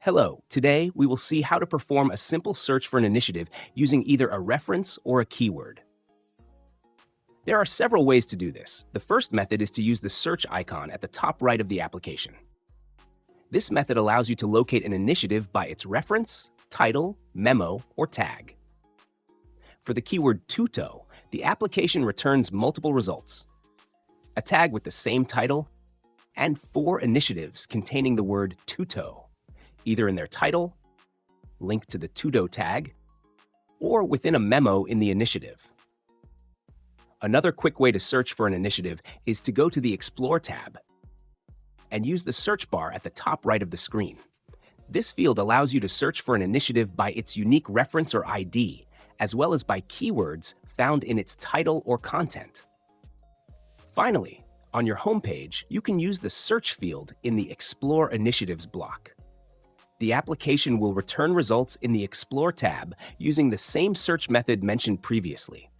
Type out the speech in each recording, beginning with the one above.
Hello, today we will see how to perform a simple search for an initiative using either a reference or a keyword. There are several ways to do this. The first method is to use the search icon at the top right of the application. This method allows you to locate an initiative by its reference, title, memo, or tag. For the keyword tuto, the application returns multiple results: a tag with the same title and 4 initiatives containing the word tuto, either in their title, linked to the tuto tag, or within a memo in the initiative. Another quick way to search for an initiative is to go to the Explore tab and use the search bar at the top right of the screen. This field allows you to search for an initiative by its unique reference or ID, as well as by keywords found in its title or content. Finally, on your homepage, you can use the search field in the Explore Initiatives block. The application will return results in the Explore tab using the same search method mentioned previously.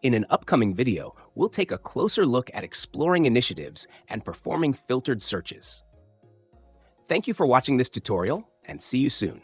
In an upcoming video, we'll take a closer look at exploring initiatives and performing filtered searches. Thank you for watching this tutorial, and see you soon.